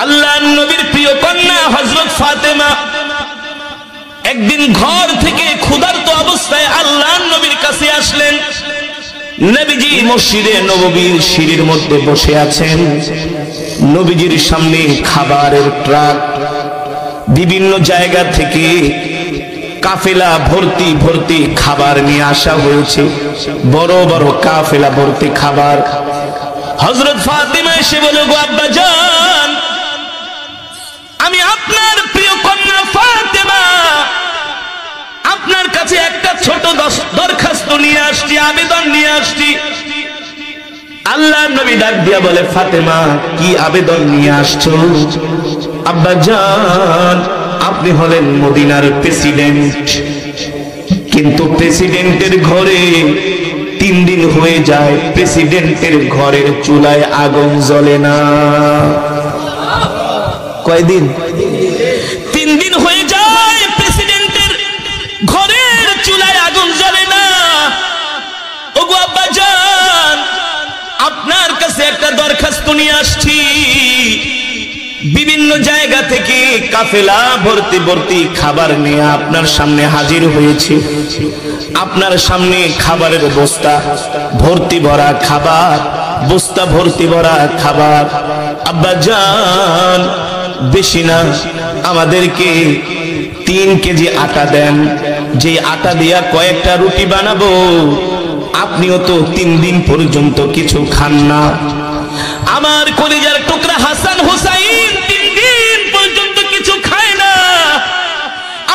আল্লাহর নবীর প্রিয় কন্যা হযরত ফাতেমা একদিন ঘর থেকে ক্ষুধার্ত অবস্থায় আল্লাহর নবীর কাছে আসলেন। নবীজি মসজিদে নববীর সিঁড়ির মধ্যে বসে আছেন। নবীজির সামনে খাবারের ট্রাক, বিভিন্ন জায়গা থেকে কাফেলা ভর্তি ভর্তি খাবার নিয়ে আসা হয়েছে, বড় বড় কাফেলা ভর্তি খাবার। হযরত ফাতেমা এসে বলে, গো আব্বাজান, আমি আপনার প্রিয় কন্যা ফাতেমা আপনার কাছে একটা ছোট দরখাস্ত নিয়ে আসছি, আবেদন নিয়ে আসছি। আল্লাহর নবী ডাক দিয়া বলে, ফাতেমা কি আবেদন নিয়ে আসছো? আব্বাজান, আপনি হলেন মদিনার প্রেসিডেন্ট, কিন্তু প্রেসিডেন্টের ঘরে 3 দিন হয়ে যায় প্রেসিডেন্টের ঘরের চুলায় আগুন জ্বলে না। কয়দিন? 3 দিন হয়ে যায় প্রেসিডেন্টের ঘরের চুলায় আগুন জ্বলে না। ওগো আব্বাজান, আপনার কাছে একটা দরখাস্ত নিয়ে আসছি। বিভিন্ন জায়গা থেকে কাফেলা ভর্তি ভর্তি খাবার নিয়ে আপনার সামনে হাজির হয়েছে। আপনার সামনে খাবারের বস্তা ভর্তি ভরা খাবার, বস্তা ভর্তি ভরা খাবার। আব্বাজান, বেশি না, আমাদেরকে 3 কেজি আটা দেন, যে আটা দিয়া কয়েকটা রুটি বানাবো। আপনিও তো 3 দিন পর্যন্ত কিছু খান না। আমার কলিজার টুকরা হাসান হুসাইন 3 দিন পর্যন্ত কিছু খায় না।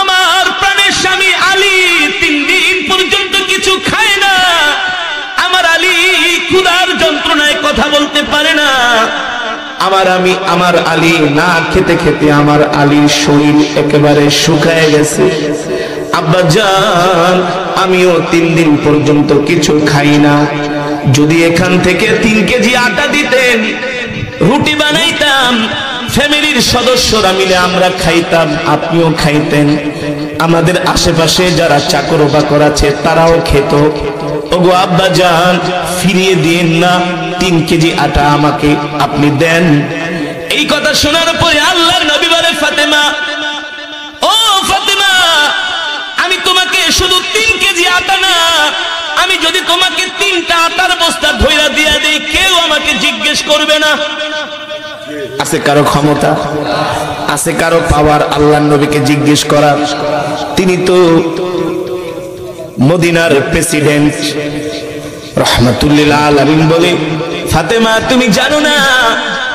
আমার প্রাণের স্বামী আলী 3 দিন পর্যন্ত কিছু খায় না। আমার আলী ক্ষুধার যন্ত্রণায় কথা বলতে পারে না। আমার আলী না খেতে খেতে আমার আলীর শরীর একেবারে শুকায় গেছে। আব্বাজান, আমিও 3 দিন পর্যন্ত কিছু খাই না। যদি এখান থেকে 3 কেজি আটা দিতেন, রুটি বানাইতাম, ফ্যামিলির সদস্যরা মিলে আমরা খাইতাম, আপনিও খাইতেন, আমাদের আশেপাশে যারা চাকর বাকর আছে তারাও খেত। ওগো আব্বাজান, ফিরিয়ে দিন না, 3 কেজি আটা আমাকে আপনি দেন। এই কথা শোনার পরে আল্লাহর নবী বলে, ফাতেমা, ও ফাতেমা, আমি তোমাকে শুধু 3 কেজি আটা না, আমি যদি তোমাকে 3টা আটার বস্তা ধইরা দিয়া দেই, কেউ আমাকে জিজ্ঞেস করবে না। আছে কারো ক্ষমতা, আছে কারো পাওয়ার আল্লাহর নবীকে জিজ্ঞেস করার? তিনি তো মদিনার প্রেসিডেন্ট রাহমাতুল্লিল আলামিন। বলে, ফাতেমা, তুমি জানো না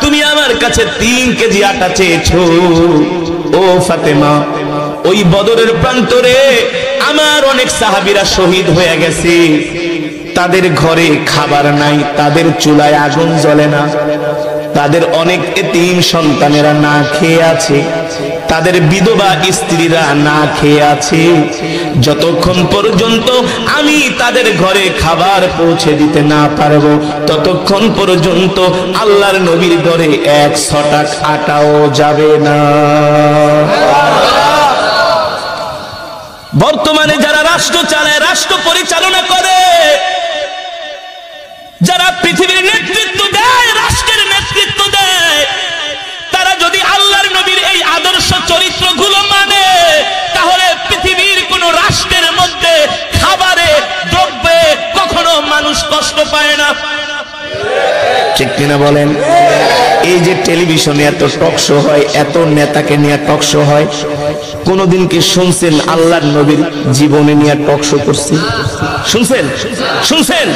তুমি আমার কাছে 3 কেজি আটা চেয়েছো? ও ফাতেমা, ওই বদরের প্রান্তরে আমার অনেক সাহাবীরা শহীদ হয়ে গেছে, তাদের ঘরে খাবার নাই, তাদের চুলায় আগুন জ্বলে না, তাদের অনেক এতিম সন্তানেরা না খেয়ে আছে, তাদের বিধবা স্ত্রীরা না খেয়ে আছে। যতক্ষণ পর্যন্ত আমি তাদের ঘরে খাবার পৌঁছে দিতে না পারবো, ততক্ষণ পর্যন্ত আল্লাহর নবীর ঘরে 1 ছটাক আটাও যাবে না। বর্তমানে যারা রাষ্ট্র চালায়, রাষ্ট্র পরিচালনা করে, যারা পৃথিবীর নেতৃত্ব দেয়, রাষ্ট্রের নেতৃত্ব দেয়, তারা যদি আল্লাহর নবীর এই আদর্শ চরিত্রগুলো মানে, তাহলে পৃথিবীর কোন রাষ্ট্রের মধ্যে খাবারে, দ্রব্যে কখনো মানুষ কষ্ট পায় না। ঠিক কিনা বলেন? এই যে টেলিভিশনে এত টক শো হয়, এত নেতাকে নিয়ে টক শো হয়, কোনদিন কি শুনছেন আল্লাহর নবীর জীবনে নিয়ে টক শো করছে? শুনছেন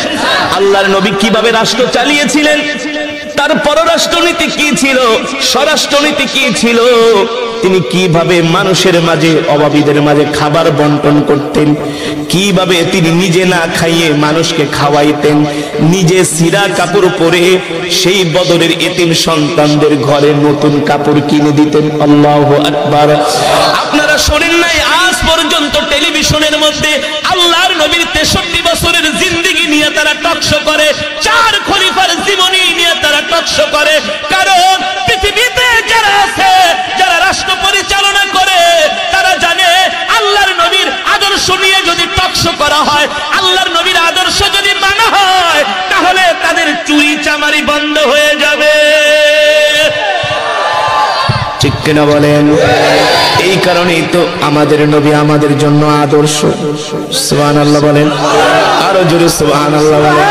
আল্লাহর নবী কিভাবে রাষ্ট্র চালিয়েছিলেন? তার পররাষ্ট্রনীতি কি ছিল, স্বরাষ্ট্রনীতি কি ছিল, তিনি কিভাবে মানুষের মাঝে, অভাবীদের মাঝে খাবার বন্টন করতেন, কিভাবে তিনি নিজে না খাইয়ে মানুষকে খাওয়াইতেন, নিজে ছিঁড়া কাপড় পরে সেই বদরের এতিম সন্তানদের ঘরে নতুন কাপড় কিনে দিতেন। আল্লাহু আকবার। আপনারা শোনেন নাই আজ পর্যন্ত টেলিভিশনের মধ্যে আল্লাহর নবীর 63 বছরের জিন্দেগি নিয়ে তারা টকশো করে, 4 খলিফার জীবনী নিয়ে তারা টকশো করে। কারণ পৃথিবীতে যারা আছে, যারা রাষ্ট্র পরিচালনা করে, তারা জানে আল্লাহর নবীর আদর্শ নিয়ে যদি টকশো করা হয়, আল্লাহর নবীর আদর্শ যদি মানা হয়, তাহলে তাদের চুরি চামারি বন্ধ হয়ে যাবে। কিনা বলেন? এই কারণেই তো আমাদের নবী আমাদের জন্য আদর্শ। সুবহানাল্লাহ বলেন, আরো জোরে সুবহানাল্লাহ বলেন।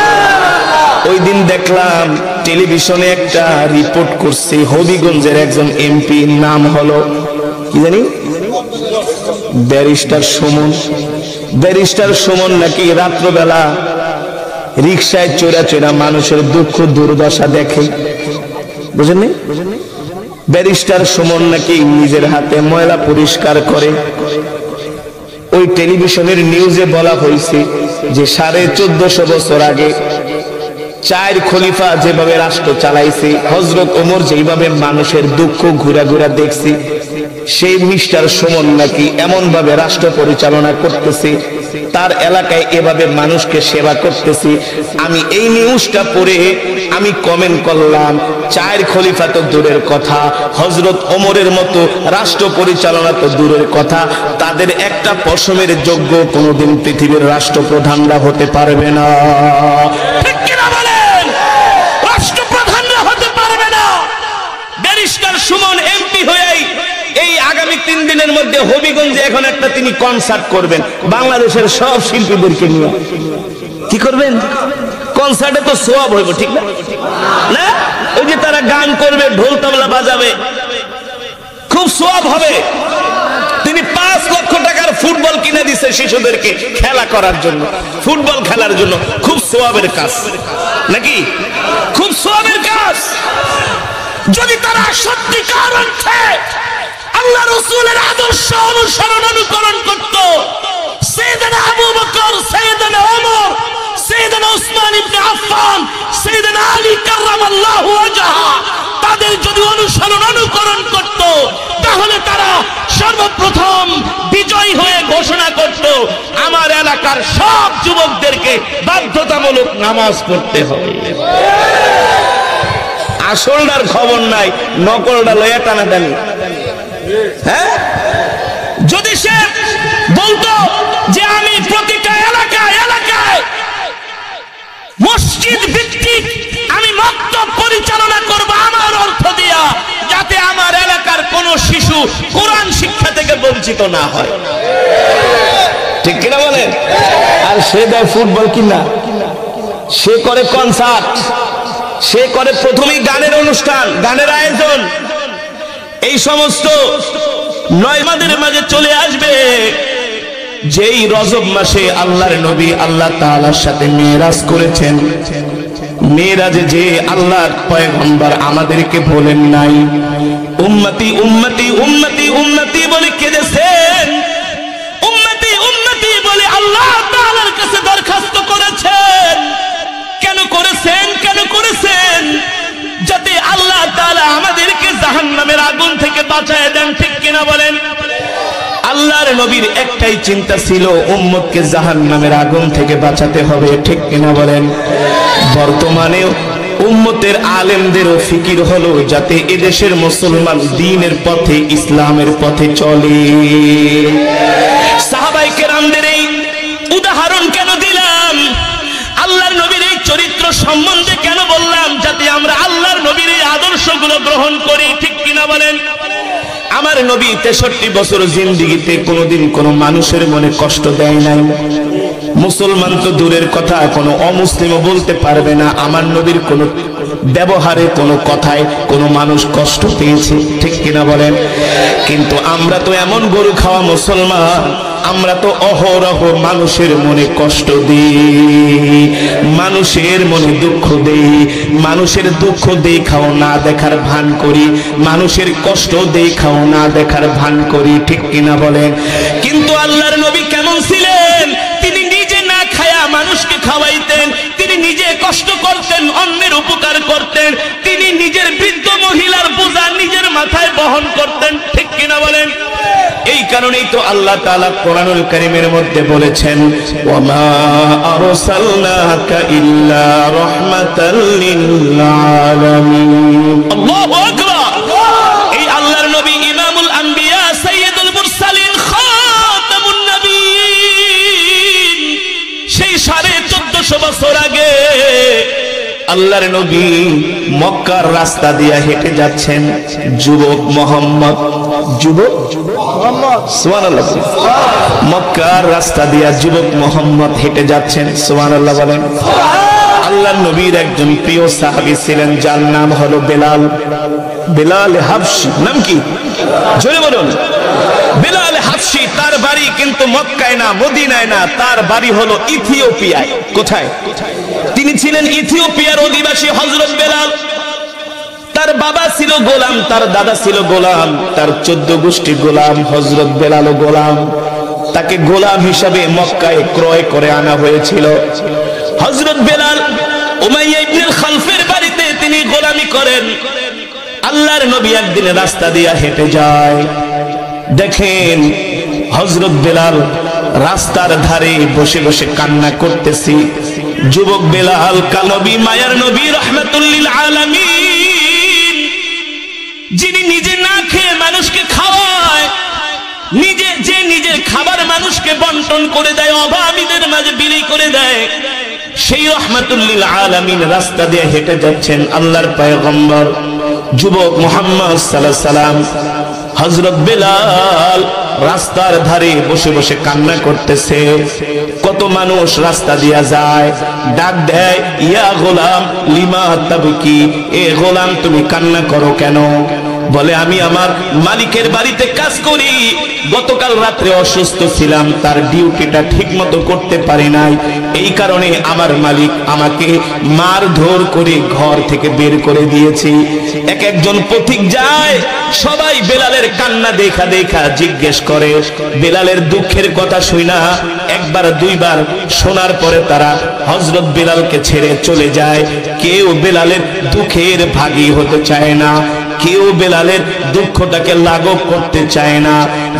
ওই দিন দেখলাম টেলিভিশনে একটা রিপোর্ট করছে, হবিগঞ্জের একজন এমপি, নাম হলো কি জানি, ব্যারিস্টার সুমন। ব্যারিস্টার সুমন নাকি রাত্রবেলা রিকশায় চোরা চোরা মানুষের দুঃখ দুর্দশা দেখে, বুঝেননি? ব্যারিস্টার সুমন নাকি নিজের হাতে ময়লা পরিষ্কার করে। ওই টেলিভিশনের নিউজে বলা হয়েছে যে 1450 বছর আগে 4 খলিফা যেভাবে রাষ্ট্র চালাইছে, হযরত ওমর যেভাবে মানুষের দুঃখ ঘুরা ঘুরা দেখছে, সেই মিস্টার সুমন নাকি এমন ভাবে রাষ্ট্র পরিচালনা করতেছে, তার এলাকায় এভাবে মানুষকে সেবা করতেছে। আমি এই নিউজটা পড়ে আমি কমেন্ট করলাম, 4 খলিফা তো দূরের কথা, হযরত ওমরের মতো রাষ্ট্র পরিচালনা তো দূরের কথা, তাদের একটা পশমের যোগ্য কোনোদিন পৃথিবীর রাষ্ট্রপ্রধানরা হতে পারবে না। ঠিক কিনা বলেন? রাষ্ট্রপ্রধানরা হতে পারবে না। ব্যারিস্টার সুমন এমপি হয়েই এই আগামী 3 দিনের মধ্যে হবিগঞ্জে এখন একটা তিনি কনসার্ট করবেন বাংলাদেশের সব শিল্পীদেরকে নিয়ে। কি করবেন? কনসার্টে তো সওয়াব হইব, ঠিক না? না, ওই যে তারা গান করবে, ঢোল তবলা বাজাবে, খুব সওয়াব হবে। তিনি 5 লক্ষ টাকার ফুটবল কিনে দিয়েছে শিশুদেরকে খেলা করার জন্য, ফুটবল খেলার জন্য। খুব সওয়াবের কাজ নাকি? খুব সওয়াবের কাজ। যদি তারা সত্যিকার অর্থে আল্লাহ রাসূলের আদর্শ অনুসরণ অনুকরণ করত, সাইয়েদনা আবু বকর, সাইয়েদনা ওমর, সাইয়েদনা উসমান ইবনে আফফান, সাইয়েদনা আলী কাররামাল্লাহু ওয়াজহা, তাদের যদি অনুসরণ অনুকরণ করত, তাহলে তারা সর্বপ্রথম বিজয়ী হয়ে ঘোষণা করত, আমার এলাকার সব যুবকদেরকে বাধ্যতামূলক নামাজ পড়তে হবে। আসলটার খবর নাই, নকলটা লয়ে টানাটানি। হ্যাঁ, যদি সে বলতো যে আমি প্রতিটা এলাকায় এলাকায় মসজিদ ভিত্তিক আমি মক্তব পরিচালনা করব আমার অর্থ দিয়া, যাতে আমার এলাকার কোন শিশু কোরআন শিক্ষা থেকে বঞ্চিত না হয়, ঠিক কিনা বলেন? আর সে দেয় ফুটবল কিনা, সে করে কনসার্ট, সে করে প্রথমেই গানের অনুষ্ঠান, গানের আয়োজন। এই সমস্ত নয়মাদের মাঝে চলে আসবে যেই রজব মাসে আল্লাহর নবী আল্লাহ তাআলার সাথে মেরাজ করেছেন। মেরাজে যে আল্লাহর পয়গম্বর আমাদেরকে বলেন নাই উম্মতি উম্মতি উম্মতি উম্মতি বলে কেঁদেছেন, উম্মতি উম্মতি বলে আল্লাহ তাআলার কাছে দরখাস্ত করেছেন। কেন করেছেন? কেন করেছেন? যাতে আল্লাহ তাআলা আমাদেরকে জাহান্নামের আগুন থেকে বাঁচায় দেন, ঠিক কিনা বলেন? আল্লাহর নবীর একটাই চিন্তা ছিল, উম্মতকে জাহান্নামের আগুন থেকে বাঁচাতে হবে, ঠিক কিনা বলেন? বর্তমানে উম্মতের আলেমদেরও ফিকির হলো যাতে এদেশের মুসলমান দ্বীনের পথে, ইসলামের পথে চলে। সাহাবায়ে কেরামদের এই উদাহরণ কেন দিলাম? আল্লাহর নবীর এই চরিত্র সম্বন্ধে কেন বললাম? যাতে আমরা আল্লাহর নবীর এই আদর্শগুলো গ্রহণ করি, ঠিক কিনা বলেন? আমার নবী 63 বছর জিন্দেগিতে কোনোদিন কোনো মানুষের মনে কষ্ট দেয় নাই। মুসলমান তো দূরের কথা, কোনো অমুসলিমও বলতে পারবে না আমার নবীর কোনো ব্যবহারে, কোনো কথায় কোনো মানুষ কষ্ট পেয়েছে, ঠিক কিনা বলেন? কিন্তু আমরা তো এমন গরু খাওয়া মুসলমান, আমরা তো অহরহ মানুষের মনে কষ্ট দিই, মানুষের মনে দুঃখ দেই, মানুষের দুঃখ দেখাও না দেখার ভান করি, মানুষের কষ্ট দেখাও না দেখার ভান করি, ঠিক কিনা বলেন? কিন্তু আল্লাহর নবী কেমন ছিলেন? তিনি নিজে না খায়া মানুষকে খাওয়াইতেন, তিনি নিজে কষ্ট করতেন, অন্যের উপকার করতেন, তিনি নিজের বৃদ্ধ মহিলার বোঝা নিজের মাথায় বহন করতেন, ঠিক কিনা বলেন? এই কারণেই তো আল্লাহ তাআলা কোরআনুল কারীমের মধ্যে বলেছেন, ওয়ামা আরসালনাকা ইল্লা রাহমাতাল লিল আলামিন। আল্লাহু আকবার। এই আল্লাহর নবী ইমামুল আম্বিয়া, সাইয়্যিদুল মুরসালিন, খাতামুন নবীন, সেই 1450 বছর আগে আল্লাহর নবী মক্কার রাস্তা দিয়ে হেঁটে যাচ্ছেন। যুবক মোহাম্মদ, যুবক মোহাম্মদ, সুবহানাল্লাহ, মক্কার রাস্তা দিয়ে যুবক মোহাম্মদ হেঁটে যাচ্ছেন। সুবহানাল্লাহ বলেন। আল্লাহর নবীর একজন প্রিয় সাহাবী ছিলেন, যার নাম হলো বেলাল। বেলাল হাবশী। নাম কি? জোরে বলুন। বেলাল হাবশী। তার বাড়ি কিন্তু মক্কায় না, মদিনায় না, তার বাড়ি হলো ইথিওপিয়ায়। কোথায়? তিনি ছিলেন ইথিওপিয়ার অধিবাসী হযরত বেলাল। তার বাবা ছিল গোলাম, তার দাদা ছিল গোলাম, তার 14 গোষ্ঠী গোলাম, হযরত বেলালও গোলাম। তাকে গোলাম হিসাবে মক্কায় ক্রয় করে আনা হয়েছিল। হযরত বেলাল উমাইয়া ইবনে খালফের বাড়িতে তিনি গোলামি করেন। আল্লাহর নবী একদিন রাস্তা দিয়ে হেঁটে যায়, দেখেন হযরত বেলাল রাস্তার ধারে বসে বসে কান্না করতেছে। যুবক বেলাল কানবী মায়ার নবী রাহমাতুল লিল আলামিন, যিনি নিজে না খেয়ে মানুষকে খাওয়ায়, নিজের খাবার মানুষকে বন্টন করে দেয়, অভাবীদের মাঝে বিলি করে দেয়, সেই রাহমাতুল লিল আলামিন রাস্তা দিয়ে হেঁটে যাচ্ছেন। আল্লাহর পয়গম্বর যুবক মুহাম্মদ সাল্লাল্লাহু আলাইহি সাল্লাম, হযরত বেলাল রাস্তার ধারে বসে বসে কান্না করতেছে। কত মানুষ রাস্তা দিয়া যায়, ডাক দেয়, ইয়া গোলাম লিমা তাবকি, এ গোলাম তুমি কান্না করো কেন? বলে আমি আমার মালিকের বাড়িতে কাজ করি, গতকাল রাত্রে অসুস্থ ছিলাম, তার ডিউটিটা ঠিক মতো করতে পারি নাই, এই কারণে আমার মালিক আমাকে মারধর করে ঘর থেকে বের করে দিয়েছি। এক একজন পথিক যায়, সবাই বেলালের কান্না দেখা দেখা জিজ্ঞেস করে, বেলালের দুঃখের কথা শুনা একবার দুইবার শোনার পরে তারা হযরত বেলালকে ছেড়ে চলে যায়। কেউ বেলালের দুঃখের ভাগী হতে চায় না, কেউ বেলালের দুঃখটাকে লাঘব করতে চায় না।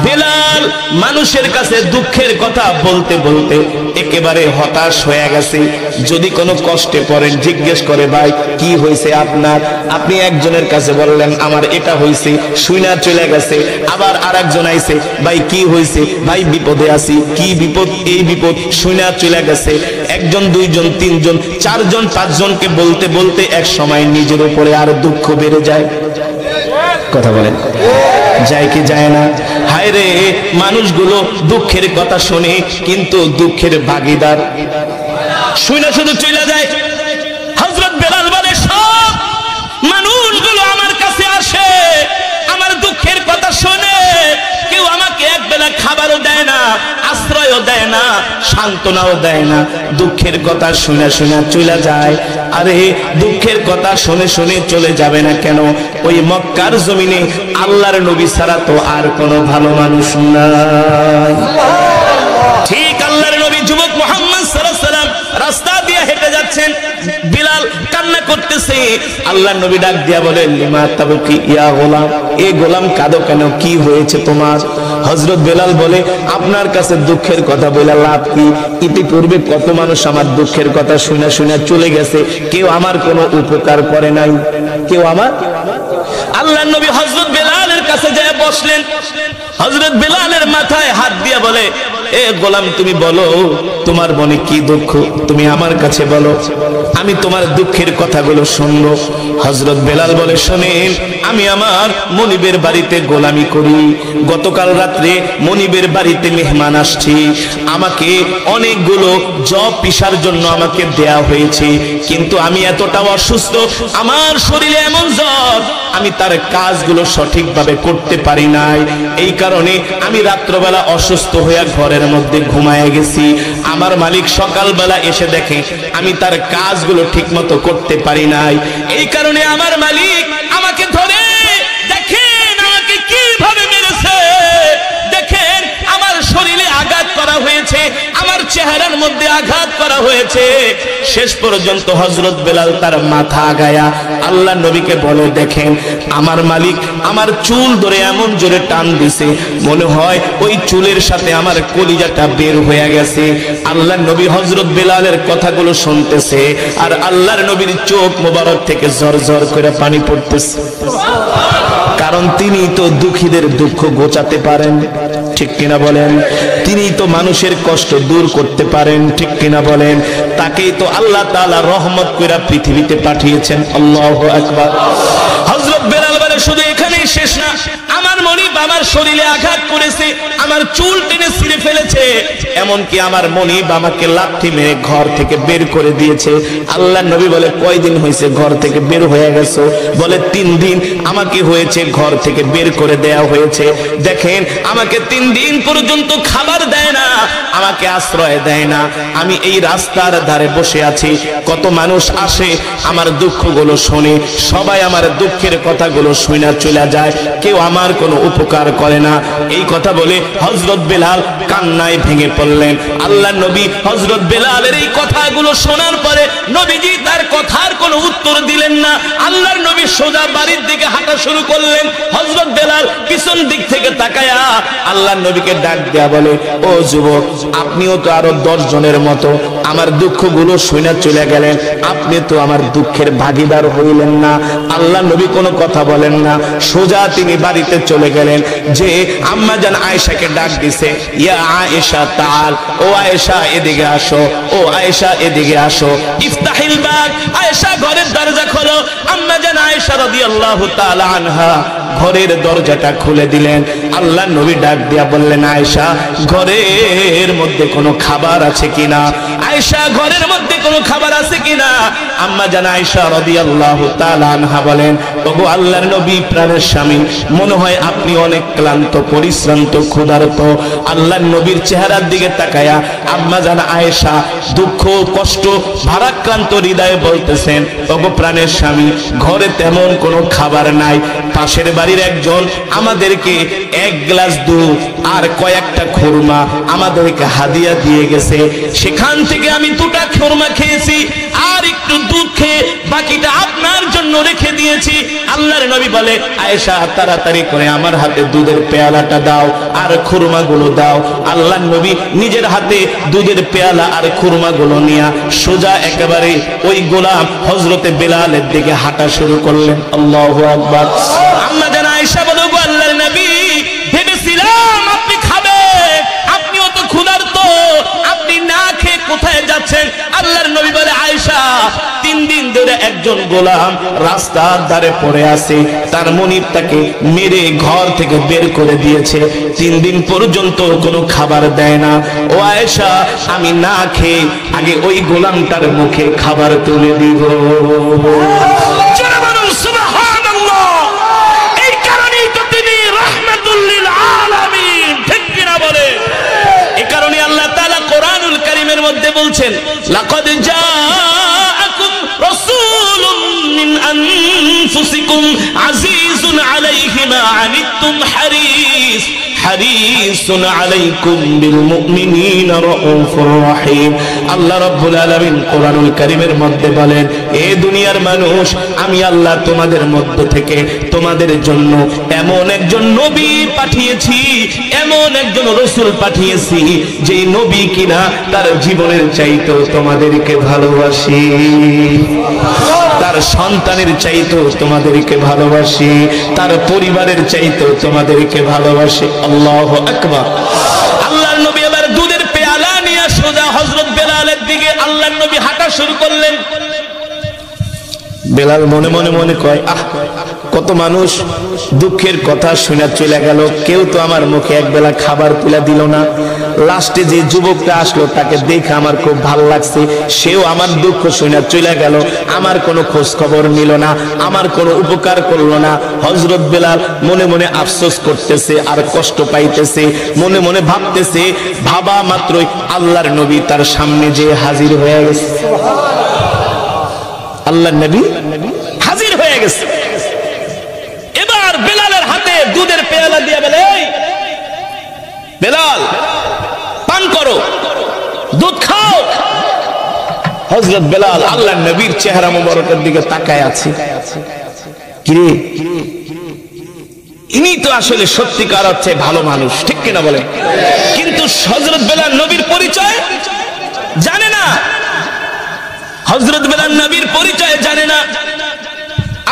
বেলাল মানুষের কাছে দুঃখের কথা বলতে বলতে একেবারে হতাশ হয়ে গেছে। যদি কোনো কষ্টে পড়েন জিজ্ঞেস করে, ভাই কি হয়েছে আপনার? আপনি একজনের কাছে বললেন আমার এটা হয়েছে, শুইনা চলে গেছে। আবার আরেকজন আইছে, ভাই কি হয়েছে? ভাই বিপদে আছি। কি বিপদ? এই বিপদ, শুইনা চলে গেছে। একজন, দুইজন, তিনজন, চারজন, পাঁচজনকে বলতে বলতে এক সময় নিজের উপরে আর দুঃখ বেড়ে যায়। কথা বলেন, যায় কি যায় না? হায় রে, মানুষগুলো দুঃখের কথা শুনে কিন্তু দুঃখের ভাগীদার শুনে শুধু চলে যায়। হযরত বেলাল বলে, সব মানুষগুলো আমার কাছে আসে, আমার দুঃখের কথা শুনে, কেউ আমাকে একবেলা খাবারও দেয় না, আশ্রয়ও দেয় না, সান্ত্বনাও দেয় না, দুঃখের কথা শুনে শুনে চলে যায়। আরে দুঃখের কথা শুনে শুনে চলে যাবে না কেন? ওই মক্কার জমিনে আল্লাহর নবী ছাড়া তো আর কোনো ভালো মানুষ নাই। ঠিক আল্লাহর নবী যুবক মুহাম্মদ সাল্লাল্লাহু আলাইহি ওয়াসাল্লাম রাস্তা দিয়ে হেঁটে যাচ্ছেন, বিলাল কান্না করতেছে। আল্লাহর নবী ডাক দিয়া বলেন, লিমা তাবকি ইয়া গোলাম, এ গোলাম কাঁদো কেন? কি হয়েছে তোমার? হযরত বেলাল বলে, আপনার কাছে দুঃখের কথা বলে লাভ কি? ইতিপূর্বে কত মানুষ আমার দুঃখের কথা শুনে শুনে চলে গেছে, কেউ আমার কোনো উপকার করে নাই, কেউ আমার। আল্লাহর নবী হযরত বেলালের কাছে যায় বসলেন। হযরত বেলালের মাথায় হাত দিয়ে বলে, এ গোলাম তুমি বলো তোমার মনে কি দুঃখ, তুমি আমার কাছে বলো, আমি তোমার দুঃখের কথাগুলো শুনবো। হযরত বেলাল বলে, শোনেন, আমি আমার মনিবের বাড়িতে গোলামি করি। গতকাল রাত্রে মনিবের বাড়িতে মেহমান আসছি, আমাকে অনেকগুলো জব পিসার জন্য আমাকে দেয়া হয়েছে, কিন্তু আমি এতটা অসুস্থ, আমার শরীরে এমন জ্বর, আমি তার কাজগুলো সঠিকভাবে করতে পারি নাই। এই কারণে আমি রাত্রবেলা অসুস্থ হয়ে ঘরের মধ্যে ঘুমায় গেছি। আমার মালিক সকালবেলা এসে দেখে আমি তার কাজগুলো ঠিকমতো করতে পারি নাই। এই কারণে আমার মালিক আমাকে ধরে, দেখেন আমাকে কিভাবে মেরেছে, দেখেন আমার শরীরে আঘাত করা হয়েছে, আমার চেহারার মধ্যে আঘাত করা হয়েছে। শেষ পর্যন্ত হযরত বেলাল তার মাথা আগায়া আল্লাহ নবীকে বলে, দেখেন আমার মালিক আমার চুল ধরে এমন জোরে টান দিছে, মনে হয় ওই চুলের সাথে আমার কলিজাটা বের হয়ে গেছে। আল্লাহ নবী হযরত বেলালের কথাগুলো শুনতেছে, আর আল্লাহর নবীর চোখ মোবারক থেকে ঝরঝর করে পানি পড়তেছে। কারণ তিনি তো দুঃখীদের দুঃখ ঘোচাতে পারেন, ঠিক কিনা বলেন? তিনি তো মানুষের কষ্ট দূর করতে পারেন, ঠিক কিনা বলেন? তাকেই তো আল্লাহ তাআলা রহমত করে পৃথিবীতে পাঠিয়েছেন। আল্লাহু আকবার। হযরত বেলাল বলে শুধু এখানেই শেষ না, আমার মনিব আমার শরীরে আঘাত করেছে, আমার চুল টেনে ছিঁড়ে ফেলেছে, এমনকি আমার মনিব আমাকে লাথি মেরে ঘর থেকে বের করে দিয়েছে। আল্লাহর নবী বলে কয়দিন হয়েছে ঘর থেকে বের হয়ে গেছো? বলে 3 দিন আমাকে হয়েছে ঘর থেকে বের করে দেয়া হয়েছে। দেখেন আমাকে 3 দিন পর্যন্ত খাবার দেয় না, আমাকে আশ্রয় দেয় না। আমি এই রাস্তার ধারে বসে আছি, কত মানুষ আসে আমার দুঃখগুলো শোনে, সবাই আমার দুঃখের কথাগুলো শুনে চলে যায়, কেউ আমার কোনো উপকার করে না। এই কথা বলে হযরত বেলাল কান্নায় ভেঙে পড়লেন। আল্লাহর নবী হযরত বেলালের এই কথাগুলো শোনার পরে নবীজি তার কথার কোনো উত্তর দিলেন না। আল্লাহর নবী সোজা বাড়ির দিকে হাঁটা শুরু করলেন। হযরত বেলাল পিছন দিক থেকে তাকায়া আল্লাহর নবীকে ডাক দেয়া বলে, ও যুবক, আপনিও তো আরো 10 জনের মতো আমার দুঃখগুলো শুনে চলে গেলেন, আপনি তো আমার দুঃখের ভাগীদার হইলেন না। আল্লাহর নবী কোনো কথা বলেন না, সোজা তিনি বাড়িতে চলে গেলেন। যে আম্মা জান আয়েশাকে ডাক দিছে, ইয়া আয়েশা তাআল, ও আয়েশা এদিকে আসো, ও আয়েশা এদিকে আসো, ইফতাহিল বাব। আয়েশা ঘরের দরজা খোলো। আম্মা জান আয়েশা রাদিয়াল্লাহু তাআলা আনহা ঘরের দরজাটা খুলে দিলেন। আল্লাহর নবী ডাক দিয়া বললেন, আয়েশা ঘরের মধ্যে কোনো খাবার আছে কিনা? আয়েশা ঘরের মধ্যে কোনো খাবার আছে কিনা? আম্মা জান আয়েশা রাদিয়াল্লাহু তাআলা আনহা বলেন, ওগো আল্লাহর নবী প্রাণের স্বামী, মনে হয় আপনি অনেক ক্লান্ত, পরিশ্রান্ত, ক্ষুধার্ত। আল্লাহর নবীর চেহারার দিকে তাকায়া আম্মা জান আয়েশা দুঃখ কষ্ট ভারাক্রান্ত হৃদয়ে বলতেছেন, ওগো প্রাণের স্বামী, ঘরে তেমন কোনো খাবার নাই। পাশের বাড়ির একজন আমাদেরকে 1 গ্লাস দুধ আর কয়েকটা খুরমা আমাদেরকে হাদিয়া দিয়ে গেছে, সেখান থেকে আমি 2টা খুরমা খেয়েছি আর একটু দুধ খেয়ে বাকিটা আপনার জন্য রেখে দিয়েছি। আল্লাহর নবী বলে, আয়েশা তাড়াতাড়ি করে আমার হাতে দুধের পেয়ালাটা দাও আর খুরমাগুলো দাও। আল্লাহর নবী নিজের হাতে দুধের পেয়ালা আর খুরমাগুলো নিয়ে সোজা একেবারে ওই গোলাম হযরতে বেলালের দিকে হাঁটা শুরু করলেন। আল্লাহু আকবার। আম্মা জান আয়েশা বলে, গো আল্লাহর নবী, ভেবেছিলাম আপনি খাবেন, আপনিও তো ক্ষুধার্ত, আপনি না খেয়ে কোথায় যাচ্ছেন? আল্লাহর নবী বলে, আয়েশা 3 দিন ধরে একজন গোলাম রাস্তার ধারে পড়ে আছে, তার মনিব তাকে মেরে ঘর থেকে বের করে দিয়েছে, 3 দিন পর্যন্ত কোনো খাবার দেয় না। ও আয়েশা, আমি না খেয়ে আগে ওই গোলামটার মুখে খাবার তুলে দিব। বলছেন, লাকাদ জাআকুম রাসূলুম মিন আনফুসিকুম আজিজুন আলাইহি মা আনিতুম হারিসুন আলাইকুম বিল মুমিনিনা রাউফুর রহিম। আল্লাহ রাব্বুল আলামিন কোরআনুল কারীমের মধ্যে বলেন, এ দুনিয়ার মানুষ, আমি আল্লাহ তোমাদের মধ্য থেকে তোমাদের জন্য এমন একজন নবী পাঠিয়েছি, এমন একজন রাসূল পাঠিয়েছি, যে নবী কিনা তার জীবনের চাইতেও তোমাদেরকে ভালোবাসি, তার সন্তানের চাইতেও তোমাদেরকে ভালোবাসি, তার পরিবারের চাইতেও তোমাদেরকে ভালোবাসি। আল্লাহু আকবার। আল্লাহর নবী এবার দুধের পেয়ালা নিয়ে সোজা হযরত বেলালের দিকে আল্লাহর নবী হাঁটা শুরু করলেন। বেলাল মনে মনে মনে কয়, আহ, কত মানুষ দুঃখের কথা শুনে চলে গেল, কেউ তো আমার মুখে একবেলা খাবার তুলে দিল না। লাস্টে যে যুবকটা আসলো তাকে দেখে আমার খুব ভালো লাগছে, সেও আমার দুঃখ শুনে চলে গেল, আমার কোনো খোঁজ খবর নিল না, আমার কোনো উপকার করলো না। হযরত বেলাল মনে মনে আফসোস করতেছে আর কষ্ট পাইতেছে, মনে মনে ভাবতেছে, ভাবা মাত্রই আল্লাহর নবী তার সামনে যে হাজির হয়ে গেছে। আল্লাহর নবী হাজির হয়ে গেছে। এবার বেলালের হাতে দুধের পেয়ালা দিয়ে বলে, এই বেলাল, পান করো, দুধ খাও। হযরত বেলাল আল্লাহর নবীর চেহারা মোবারকের দিকে তাকায় আছে, কিরে, ইনি তো আসলে সত্যিকার অর্থে ভালো মানুষ, ঠিক কিনা বলেন? কিন্তু হযরত বেলাল নবীর পরিচয় জানে না, হযরত বেলাল নবীর পরিচয় জানে না।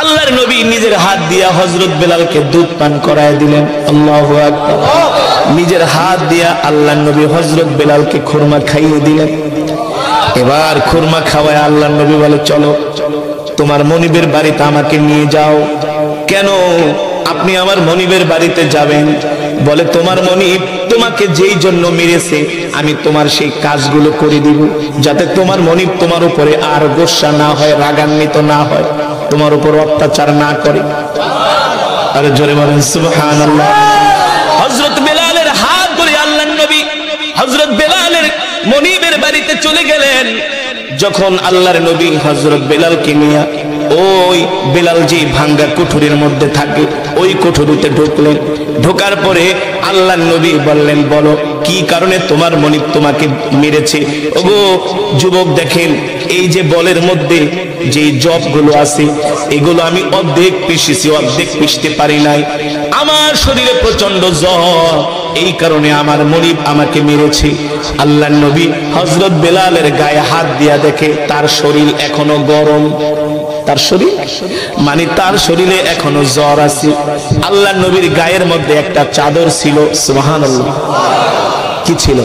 আল্লাহর নবী নিজের হাত দিয়া হযরত বেলালকে দুধ পান করায় দিলেন। আল্লাহু আকবার। নিজের হাত দিয়া আল্লাহর নবী হযরত বেলালকে খুরমা খাইয়ে দিলেন। এবার খুরমা খাওয়ায় আল্লাহর নবী বলে, চলো তোমার মনিবের বাড়িতে আমাকে নিয়ে যাও। কেন আপনি আমার মনিবের বাড়িতে যাবেন? বলে, তোমার মনিব তোমাকে যেই জন্য মেরেছে আমি তোমার সেই কাজগুলো করে দিব, যাতে তোমার মনিব তোমার উপরে আর গোসা না হয়, রাগান্বিত না হয়, তোমার উপর অত্যাচার না করে। আরে জোরে বলেন সুবহানাল্লাহ। হযরত বেলালের হাত ধরে আল্লাহর নবী হযরত বেলালের মনিবের বাড়িতে চলে গেলেন। যখন আল্লাহর নবী হযরত বেলালকে নিয়ে ওই বেলাল যে ভাঙ্গা কুঠুরির মধ্যে থাকে ওই কুঠুরিতে ঢুকলেন। ঢোকার পরে আল্লাহর নবী বললেন, বলো কি কারণে তোমার মনিব তোমাকে মেরেছে? ওগো যুবক, দেখেন এই যে বলের মধ্যে যে জবগুলো আছে এগুলো আমি অর্ধেক পিষেছি, অর্ধেক পিষতে পারি নাই। আমার শরীরে প্রচন্ড জ্বর, এই কারণে আমার মনিব আমাকে মেরেছে। আল্লাহর নবী হযরত বেলালের গায়ে হাত দিয়া দেখে তার শরীর এখনো গরম। তার শরীর মানে তার শরীরে এখনো জ্বর আছে। আল্লাহর নবীর গায়ের মধ্যে একটা চাদর ছিল। সুবহানাল্লাহ। কি ছিল?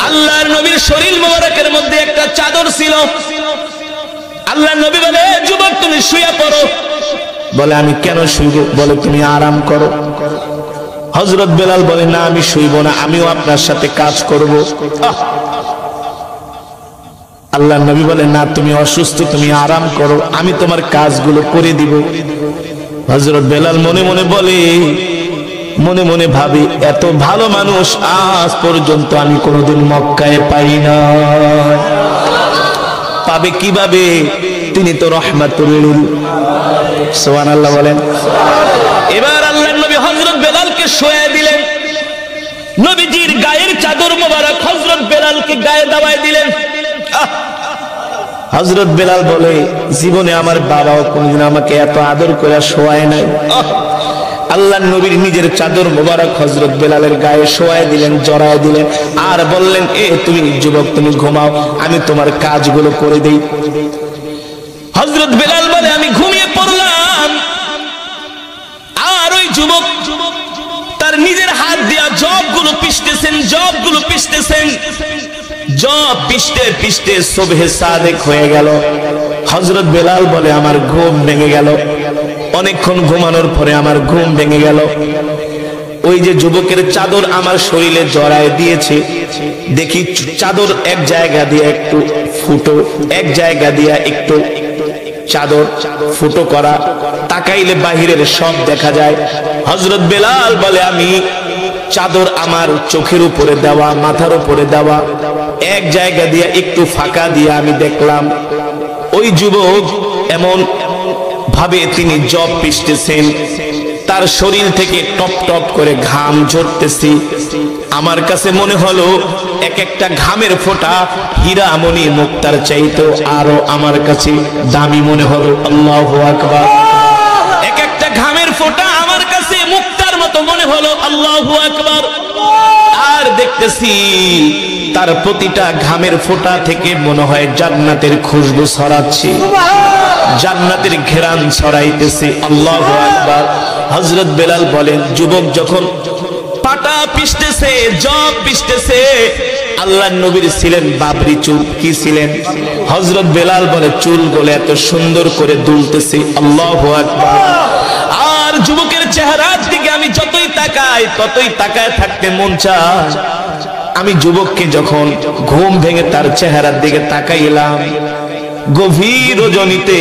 আল্লাহর নবীর শরীর মোবারকের মধ্যে একটা চাদর ছিল। আল্লাহর নবী বলে, যুবক তুমি শুয়ে পড়ো। বলে, আমি কেন শুইব? বলে, তুমি আরাম করো। হযরত বেলাল বলে, না আমি শুইব না, আমিও আপনার সাথে কাজ করব। আল্লাহর নবী বলে, না তুমি অসুস্থ, তুমি আরাম করো, আমি তোমার কাজগুলো করে দিব। হযরত বেলাল মনে মনে বলে, মনে মনে ভাবি, এত ভালো মানুষ আজ পর্যন্ত আমি কোনোদিন মক্কায় পাই না। পাবে কিভাবে? তিনি তো রহমাতুল লিল। সুবহানাল্লাহ বলেন। এবার আল্লাহর নবী হযরত বেলালকে শোয়া দিলেন। নবীজির গায়ের চাদর মোবারক হযরত বেলালকে গায়ে দাবায় দিলেন। হযরত বেলাল বলে, জীবনে আমার বাবাও কোনদিন আমাকে এত আদর করে শোয়ায় নাই। আল্লাহর নবীর নিজের চাদর মোবারক হযরত বেলালের গায়ে শোয়ায় দিলেন, জড়ায় দিলেন, আর বললেন, এ তুমি যুবক তুমি ঘুমাও, আমি তোমার কাজগুলো করে দেই। হযরত বেলাল বলে, আমি ঘুমিয়ে পড়লাম। আর ওই যুবক তার নিজের হাত দিয়া জবগুলো পিষতেছেন, জবগুলো পিষতেছেন। জব পিষতে পিষতে সুবহে সাদেক হয়ে গেল। হযরত বেলাল বলে, আমার ঘুম ভেঙে গেল। অনেকক্ষণ ঘুমানোর পরে আমার ঘুম ভেঙে গেল। ওই যে যুবকের চাদর আমার শরীরে জড়ায় দিয়েছে, দেখি চাদর এক জায়গা দিয়ে একটু ফুটো, এক জায়গা দিয়ে একটু চাদর ফুটো করা, তাকাইলে বাহিরের সব দেখা যায়। হযরত বেলাল বলে, আমি চাদর আমার চোখের উপরে দেওয়া, মাথার উপরে দেওয়া, এক জায়গা দিয়ে একটু ফাঁকা দিয়ে আমি দেখলাম ওই যুবক এমন ভাবে তিনি জব পিষতেছেন, তার শরীর থেকে টপ টপ করে ঘাম ঝরতেছে। আমার কাছে মনে হলো এক একটা ঘামের ফোঁটা হীরা মণি মুক্তার চাইতে আরো আমার কাছে দামি মনে হলো। আল্লাহু আকবার। এক একটা ঘামের ফোঁটা আমার কাছে মুক্তার মতো মনে হলো। আল্লাহু আকবার। আর দেখতেছি তার প্রতিটা ঘামের ফোঁটা থেকে মনে হয় জান্নাতের খুশবু ছড়াচ্ছে, জান্নাতের ঘেরান ছড়াইতেছে। আল্লাহু আকবার। হযরত বেলাল বলেন, যুবক যখন পাটা পিষতেছে, জব পিষতেছে, আল্লাহর নবীর ছিলেন বাবরি চুল। কি ছিলেন? হযরত বেলাল বলে, চুল গুলো এত সুন্দর করে দুলতেছে। আল্লাহু আকবার। আর যুবকের চেহারার দিকে আমি যতই তাকাই ততই তাকায় থাকতে মন চায়। আমি যুবককে যখন ঘুম ভেঙে তার চেহারার দিকে তাকাইলাম, গভীর রজনীতে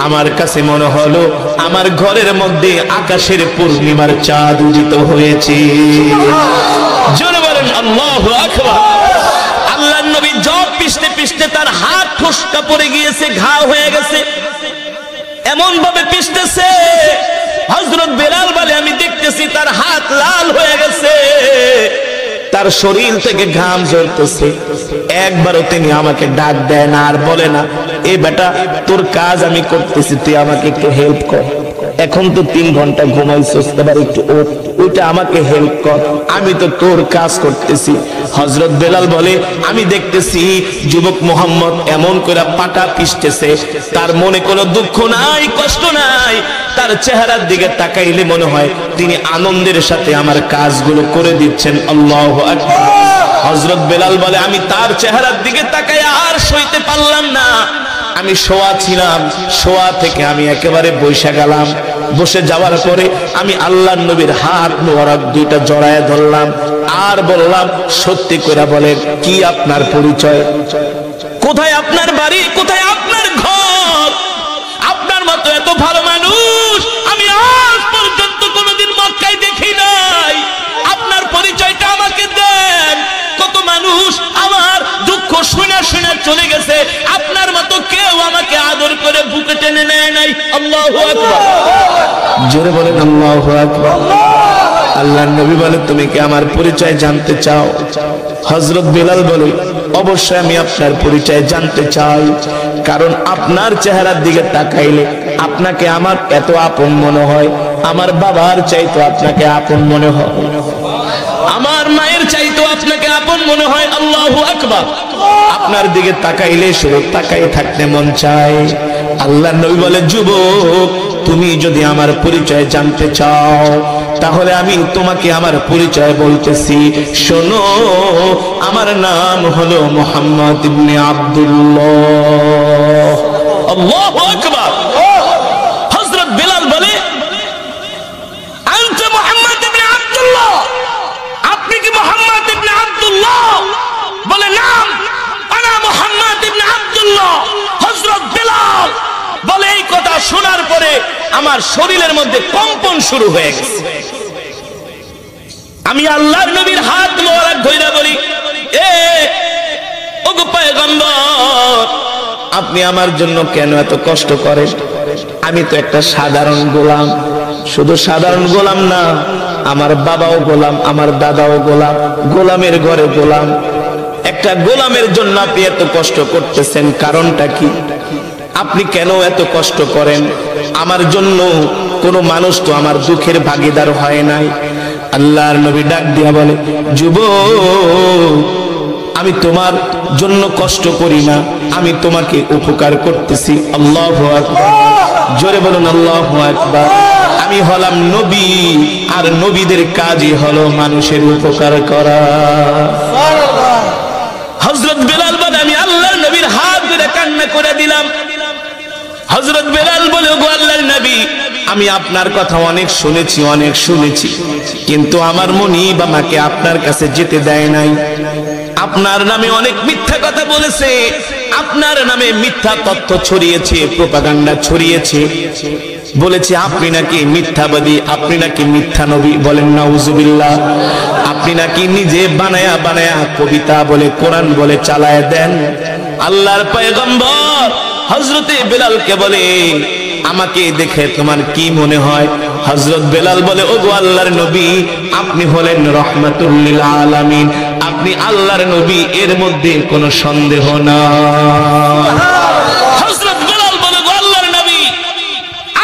আমার কাছে মনে হলো আমার ঘরের মধ্যে আকাশের পূর্ণিমার চাঁদ উদিত হয়েছে। জোরে বলেন আল্লাহু আকবার। আল্লাহর নবী জব পিষতে পিষতে তার হাত ফসকা পড়ে গিয়েছে, ঘা হয়ে গেছে, এমন ভাবে পিষতেছে। হযরত বেলাল বলে, আমি দেখতেছি তার হাত লাল হয়ে গেছে, তার শরীর থেকে ঘাম ঝরতেছে। একবারও তিনি আমাকে ডাক দেয় না, আর বলে না, এ বেটা তোর কাজ আমি করতেছি, তুই আমাকে একটু হেল্প কর। এখন তো 3 ঘন্টা ঘুমাইছস, এবার একটু ওইটা আমাকে হেল্প কর, আমি তো তোর কাজ করতেছি। হযরত বেলাল বলে আমি দেখতেছি যুবক মোহাম্মদ এমন করে পাটা পিষতেছে, তার মনে কোনো দুঃখ নাই, কষ্ট নাই, তার চেহারার দিকে তাকাইলে মনে হয় তিনি আনন্দের সাথে আমার কাজগুলো করে দিচ্ছেন। আল্লাহু আকবার। হযরত বেলাল বলে আমি তার চেহারার দিকে তাকাই আর সইতে পারলাম না, আমি শোয়া ছিলাম, শোয়া থেকে আমি একেবারে বসে গেলাম। বসে যাওয়ার পরে আমি আল্লাহর নবীর হাত মোবারক দুইটা জড়ায় ধরলাম আর বললাম সত্যি করে বলেন কি আপনার পরিচয়, কোথায় আপনার বাড়ি, কোথায় আপনার ঘর? আপনার মতো এত ভালো মানুষ আমি আজ পর্যন্ত কোনোদিন মক্কায় দেখি নাই, আপনার পরিচয়টা আমাকে দেন। কত মানুষ আমার দুঃখ শুনে শুনে চলে গেছে, আপনার মতো কেউ আমাকে আদর করে বুকে টেনে নেয় নাই। আল্লাহু আকবার। জোরে বলেন আল্লাহু আকবার। আল্লাহর নবী বলে তুমি কি আমার পরিচয় জানতে চাও? হযরত বেলাল বলে অবশ্যই আমি আপনার পরিচয় জানতে চাই, কারণ আপনার চেহারার দিকে তাকাইলে আপনাকে আমার এত আপন মনে হয়, আমার বাবার চাইতো আপনাকে আপন মনে হয়, আমার মায়ের চাইতো আপনাকে আপন মনে হয়। আল্লাহু আকবার। আপনার দিকে তাকাইলে শুধু তাকাই থাকতে মন চায়। আল্লাহর নবী বলে যুবক তুমি যদি আমার পরিচয় জানতে চাও তাহলে আমি তোমাকে আমার পরিচয় বলতেছি, শোনো আমার নাম হলো মুহাম্মদ ইবনে আব্দুল্লাহ। আল্লাহু আকবার। হযরত বেলাল বলে আনতা মুহাম্মদ ইবনে আব্দুল্লাহ, আপনি কি মুহাম্মদ ইবনে আব্দুল্লাহ? বলে নাম আনা মুহাম্মদ ইবনে আব্দুল্লাহ। হযরত বেলাল বলে এই কথা শোনার পরে আমার শরীরের মধ্যে কম্পন শুরু হয়ে গেছে। আমি আল্লাহর নবীর হাত মোবারক ধইরা বলি ওগো পয়গম্বর আপনি আমার জন্য কেন এত কষ্ট করেন? আমি তো একটা সাধারণ গোলাম, শুধু সাধারণ গোলাম না, আমার বাবাও গোলাম, আমার দাদাও গোলাম, গোলামের ঘরে গোলাম। একটা গোলামের জন্য আপনি এত কষ্ট করতেছেন, কারণটা কি? আপনি কেন এত কষ্ট করেন? আমার জন্য কোন মানুষ তো আমার দুঃখের ভাগীদার হয় নাই। আল্লাহর নবী ডাক দিয়া বলে যুবক আমি তোমার জন্য কষ্ট করি না, আমি তোমাকে উপকার করতেছি। আল্লাহু আকবার। জোরে বলুন আল্লাহু আকবার। আমি হলাম নবী, আর নবীদের কাজই হলো মানুষের উপকার করা। হযরত বেলাল বলে আমি আল্লাহর নবীর হাত ধরে কান্না করে দিলাম। হযরত বেলাল বলে গো আল্লাহর নবী আমি আপনার কথা অনেক শুনেছি, কিন্তু আমার মনিব আমাকে আপনার কাছে যেতে দেয় নাই। আপনার নামে অনেক মিথ্যা কথা বলেছে, আপনার নামে মিথ্যা তথ্য ছড়িয়েছে, প্রোপাগান্ডা ছড়িয়েছে, বলেছে আপনি নাকি মিথ্যাবাদী, আপনি নাকি মিথ্যা নবী। বলেন নাউজুবিল্লাহ। আপনি নাকি নিজে বানায়া বানায়া কবিতা বলে কোরআন বলে চালায় দেন। আল্লাহর পয়গম্বর হযরতে বেলালকে বলে আমাকে দেখে তোমার কি মনে হয়? হযরত বেলাল বলে ওগো আল্লাহর নবী আপনি হলেন রাহমাতুল লিল আলামিন, আপনি আল্লাহর নবী, এর মধ্যে কোনো সন্দেহ নাই। হযরত বেলাল বলে গো আল্লাহর নবী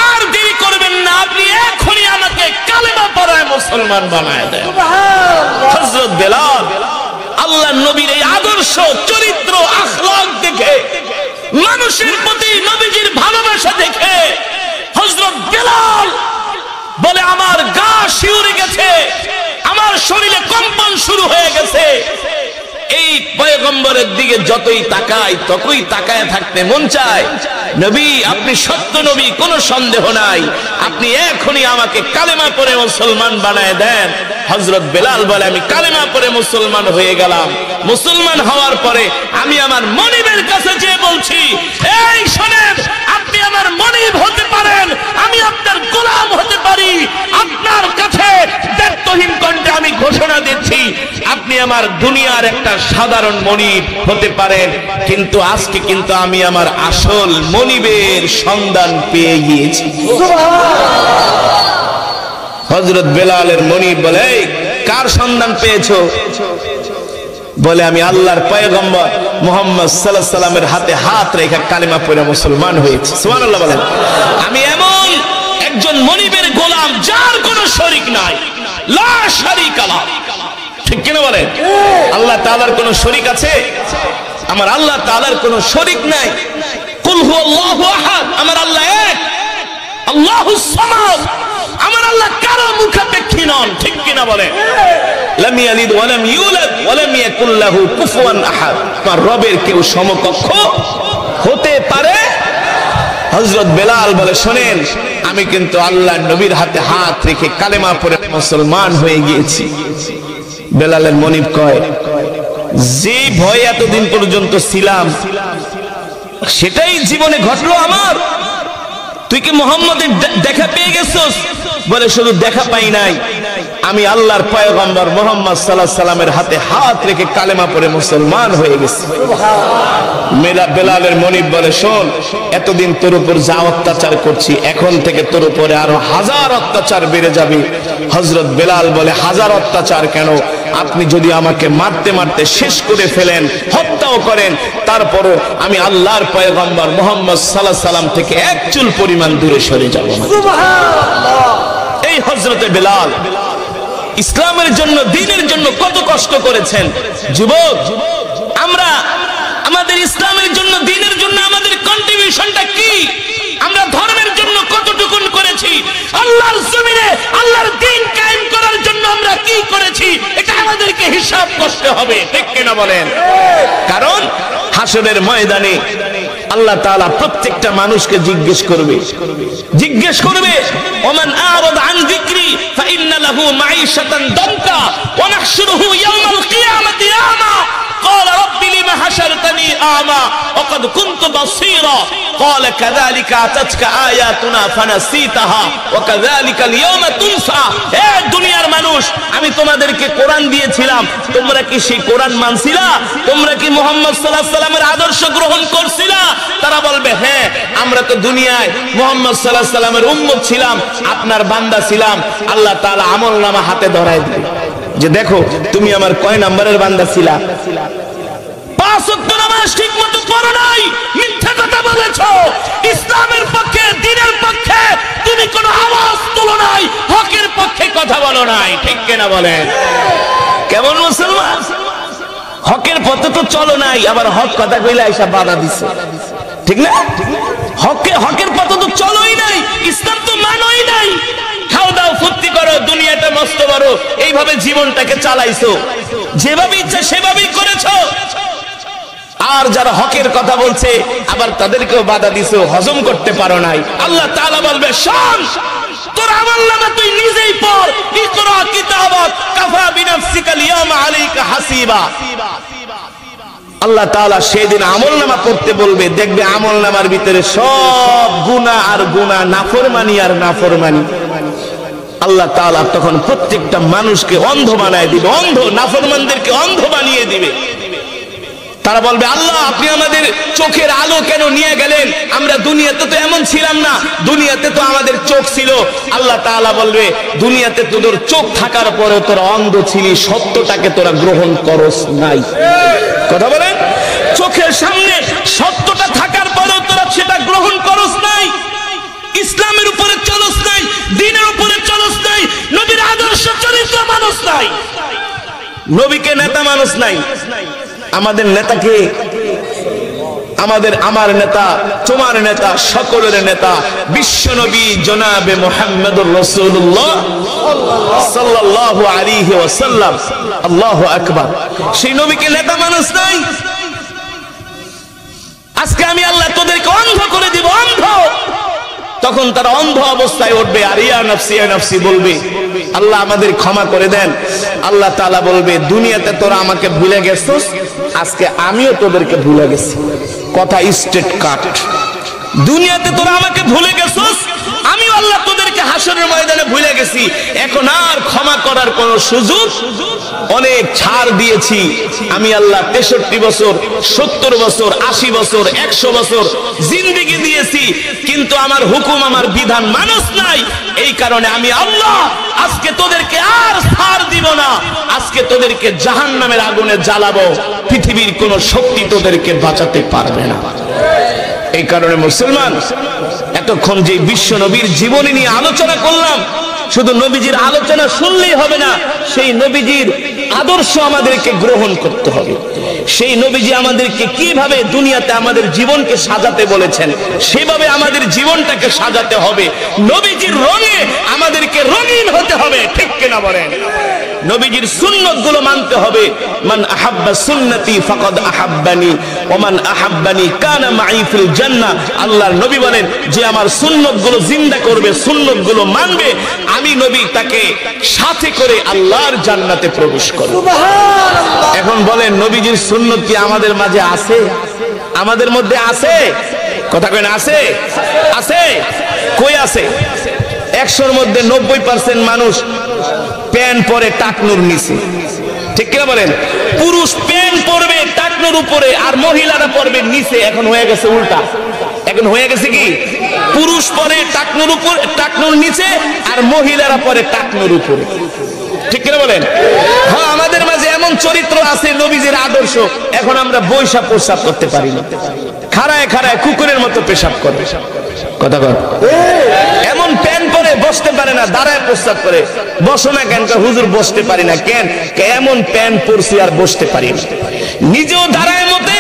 আর দেরি করবেন না, আপনি এখনই আমাকে কালেমা পড়ায় মুসলমান বানায় দেন। সুবহানাল্লাহ। হযরত বেলাল আল্লাহর নবীর এই আদর্শ চরিত্র আখলাক দেখে, মানুষের প্রতি নবীজির ভালোবাসা দেখে হযরত বেলাল বলে আমার গা শিউরে গেছে, আমার শরীরে কম্পন শুরু হয়ে গেছে। এই পয়গম্বরের দিকে যতই তাকাই ততই তাকায় থাকতে মন চায়। নবী আপনি সত্য নবী, কোনো সন্দেহ নাই, আপনি এখনই আমাকে কালেমা পড়ে মুসলমান বানায় দেন। হযরত বেলাল বলে আমি কালেমা পড়ে মুসলমান হয়ে গেলাম। মুসলমান হওয়ার পরে আমি আমার মনিবের কাছে যেয়ে বলছি এই শোনেন আপনি আমার মনিব হতে পারেন, আমি আপনার গোলাম হতে পারি। আপনার কাছে দায়িত্বহীন কণ্ঠে আমি ঘোষণা দিচ্ছি আপনি আমার দুনিয়ার একটা সাধারণ মনিব হতে পারেন, কিন্তু আজকে কিন্তু আমি আমার আসল মনিবের সন্ধান পেয়ে গিয়েছি। হযরত বেলালের মনিব বলে কার সন্ধান পেয়েছো? বলে আমি আল্লাহর পয়গম্বর মুহাম্মদ সাল্লাল্লাহু আলাইহি ওয়াসাল্লামের হাতে হাত রেখে কালেমা পড়ে মুসলমান হয়েছি। সুবহানাল্লাহ বলেন। আমি এমন একজন মনিবের গোলাম, যার কোনো শরীক নাই, লা শারীকা লাহ। ঠিক কিনা বলেন? আল্লাহ তাআলার কোনো শরীক আছে? আমার আল্লাহ তাআলার কোনো শরীক নাই। কুল হুয়াল্লাহু আহাদ, আমার আল্লাহ এক। আল্লাহুস সামাদ, আমার আল্লাহ কারো মুখাপেক্ষী নন। ঠিক কিনা বলেন? লাম ইয়ালিদ ওয়া লাম ইউলাদ ওয়া লাম ইয়াকুল লাহু কুফুয়ান আহাদ, আমার রবের কেউ সমকক্ষ হতে পারে? হযরত বেলাল বলে, শোনেন, আমি কিন্তু আল্লাহর নবীর হাতে হাত রেখে কালেমা পড়ে মুসলমান হয়ে গিয়েছি। বেলালের মনিব কয়, যে ভয় এতদিন পর্যন্ত ছিলাম সেটাই জীবনে ঘটলো আমার। তুই কি মুহাম্মদের দেখা পেয়ে গেছস? বলে, শুধু দেখা পাই নাই, আমি আল্লাহর পয়গম্বর মুহাম্মদ সাল্লাল্লাহু আলাইহি সাল্লামের হাতে হাত রেখে কালেমা পড়ে মুসলমান হয়ে গেছি। বেলালের মনিব বলে, শোন, এতদিন তোর উপর যা অত্যাচার করছি, এখন থেকে তোর উপরে আরো 1000 অত্যাচার বেড়ে যাবে। হযরত বেলাল বলে, 1000 অত্যাচার কেন? আপনি যদি আমাকে মারতে মারতে শেষ করে ফেলেন, হত্যাও করেন, তারপরও আমি আল্লাহর পয়গম্বর মুহাম্মদ সাল্লাল্লাহু আলাইহি সাল্লাম থেকে এক চুল পরিমাণ দূরে সরে যাব না। সুবহানাল্লাহ। এই হযরতে বেলাল ইসলামের জন্য, দ্বীনের জন্য কত কষ্ট করেছেন। যুবক, আমরা আমাদের ইসলামের জন্য, দ্বীনের জন্য আমাদের কন্ট্রিবিউশনটা কি? আমরা ধর্মের জন্য কতটুকুন করেছি? আল্লাহর জমিনে আল্লাহর দ্বীন কায়েম করার জন্য আমরা কি করেছি? এটা আমাদেরকে হিসাব করতে হবে। ঠিক কিনা বলেন? কারণ হাসরের ময়দানে আল্লাহ তাআলা প্রত্যেকটা মানুষকে জিজ্ঞেস করবে, ওমান আরাদা আন যিকরি ফাইন্না লাহু মাঈশাতান দানকা ওয়া নাহশুরুহু ইয়াওমাল কিয়ামাতি আমা قال رب لما حشرتني أعمى وقد كنت بصيرا قال كذلك أتتك آياتنا فنسيتها وكذلك اليوم تنسى। এ দুনিয়ার মানুষ, আমি তোমাদেরকে কোরআন দিয়েছিলাম, তোমরা কি সেই কোরআন মানছিলা? তোমরা কি মুহাম্মদ সাল্লাল্লাহু আলাইহি সাল্লামের আদর্শ গ্রহণ করছিলা? তারা বলবে, হ্যাঁ, আমরা তো দুনিয়ায় মুহাম্মদ সাল্লাল্লাহু আলাইহি সাল্লামের উম্মত ছিলাম, আপনার বান্দা ছিলাম। আল্লাহ তাআলা আমলনামা হাতে ধরায় দিবে যে, দেখো তুমি আমার কয় নাম্বারের বান্দা ছিলা? 5 ওয়াক্ত নামাজ ঠিকমতো পড়ো নাই, মিথ্যা কথা বলেছো, ইসলামের পক্ষে, দ্বীনের পক্ষে তুমি কোনো আওয়াজ তোলো নাই, হকের পক্ষে কথা বলো নাই। ঠিক কিনা বলেন? কেমন মুসলমান? হকের পথে তো চলো নাই, আবার হক কথা কইলে আইসা বাধা দিছে। ঠিক না? হকের পথে তো চলোই নাই, ইসলাম তো মানোই নাই। খাও দাও, ফুর্তি করো, দুনিয়াটা মস্ত বড়, এইভাবে জীবনটাকে চালাইছো, যেভাবে ইচ্ছা সেভাবেই করেছো। আর যারা হকের কথা বলছে, আবার তাদেরকেও বাধা দিছো, হজম করতে পারো নাই। আল্লাহ তাআলা বলবে, শোন, তোর আমলনামা তুই নিজেই পড়, ইকরা কিতাবাক কাফা বিনাফসিকাল ইয়াওমা আলাইকা হাসিবা। আল্লাহ তাআলা সেদিন আমলনামা পড়তে বলবে, দেখবে আমলনামার ভিতরে সব গুনাহ আর গুনাহ, নাফরমানি আর নাফরমানি। আল্লাহ তাআলা তখন প্রত্যেকটা মানুষকে অন্ধ বানায় দিবে, অন্ধ, নাফরমানদেরকে অন্ধ বানিয়ে দিবে। তারা বলবে, আল্লাহ আপনি আমাদের চোখের আলো কেন নিয়ে গেলেন? আমরা দুনিয়াতে তো এমন ছিলাম না, দুনিয়াতে তো আমাদের চোখ ছিল। আল্লাহ তাআলা বলবে, দুনিয়াতে তোদের চোখ থাকার পরেও তোরা অন্ধ ছিলি, সত্যটাকে তোরা গ্রহণ করস নাই। কথা বলেন? চোখের সামনে সত্যটা থাকার পরেও তোরা সেটা গ্রহণ করস নাই, ইসলামের উপরে চলস নাই, দ্বীনের উপরে চলস নাই, নবীর আদর্শ চরিত্র মানুষ নাই, নবীকে নেতা মানুষ নাই। আমাদের নেতাকে, আমার নেতা, তোমার নেতা, সকলের নেতা বিশ্বনবী জনাবে মুহাম্মদুর রাসূলুল্লাহ সাল্লাল্লাহু আলাইহি ওয়াসাল্লাম। আল্লাহু আকবার। সেই নবীকে নেতা মানুষ নাই। আজকে আমি আল্লাহ তোদেরকে অন্ধ করে দিব, অন্ধ। তখন তারা অন্ধ অবস্থায় উঠবে, আর ইয়া নফসি ইয়া নফসি বলবে। আল্লাহ আমাদের ক্ষমা করে দেন। আল্লাহ তাআলা বলবে, দুনিয়াতে তোরা আমাকে ভুলে গেছিস, আজকে আমিও তোদেরকে ভুলে গেছি। কথা স্ট্রেট কাট। দুনিয়াতে তোরা আমাকে ভুলে গেছিস, আমিও আল্লাহ তোদেরকে হাসরের ময়দানে ভুলে গেছি। এখন আর ক্ষমা করার কোনো সুযোগ, অনেক ছাড় দিয়েছি আমি আল্লাহ। 63 বছর, 70 বছর, 80 বছর, 100 বছর জিন্দেগি দিয়েছি, কিন্তু আমার হুকুম, আমার বিধান মানুষ নাই। এই কারণে আমি আল্লাহ আজকে তোদেরকে আর ছাড় দিব না, আজকে তোদেরকে জাহান্নামের আগুনে জ্বালাবো। পৃথিবীর কোন শক্তি তোদেরকে বাঁচাতে পারবে না। এই কারণে মুসলমান, এত এতক্ষণ যে বিশ্ব নবীর জীবনী নিয়ে আলোচনা করলাম, শুধু নবীজির আলোচনা শুনলেই হবে না, সেই নবীজির আদর্শ আমাদেরকে গ্রহণ করতে হবে। সেই নবীজি আমাদেরকে কিভাবে দুনিয়াতে আমাদের জীবনকে সাজাতে বলেছেন, সেভাবে আমাদের জীবনটাকে সাজাতে হবে। নবীজির রঙে আমাদেরকে রঙিন হতে হবে, ঠিক কিনা বলেন? নবীজির সুন্নাত গুলো মানতে হবে। মান আহাব্বা সুন্নতি ফাকাদ আহাব্বানি ওয়া মান আহাব্বানি কানা মাই ফিল জান্নাহ। আল্লাহর নবী বলেন, যে আমার সুন্নাত গুলো জিন্দা করবে, সুন্নাত গুলো মানবে, আমি নবী তাকে সাথে করে আল্লাহর জান্নাতে প্রবেশ করব। সুবহানাল্লাহ। এখন বলেন, নবীজির সুন্নাত কি আমাদের মাঝে আছে? আমাদের মধ্যে আছে? কথা কই না আছে? আছে? কই আছে? 100-র মধ্যে 90% মানুষ প্যান্ট পরে টাকনুর নিচে, ঠিক কিনা বলেন? পুরুষ প্যান্ট পরবে টাকনুর উপরে আর মহিলারা পরবে নিচে। এখন হয়ে গেছে উল্টা। এখন হয়ে গেছে কি, পুরুষ পরে টাকনুর উপর, টাকনুর নিচে, আর মহিলারা পরে টাকনুর উপরে, ঠিক কিনা বলেন? হ্যাঁ, আমাদের মাঝে এমন চরিত্র আছে নবীজির আদর্শ। এখন আমরা বৈশা প্রস্রাব করতে পারি না, খাড়ায় খাড়ায় কুকুরের মতো পেশাব করে। কথা বল। এমন প্যান্ট পরে বসতে পারে না, দাঁড়ায় প্রস্রাব করে। বসো না কেন? হুজুর বসতে পারি না। কেন? এমন প্যান্ট পরছি আর বসতে পারি না। নিজেও দাঁড়ায় মতে,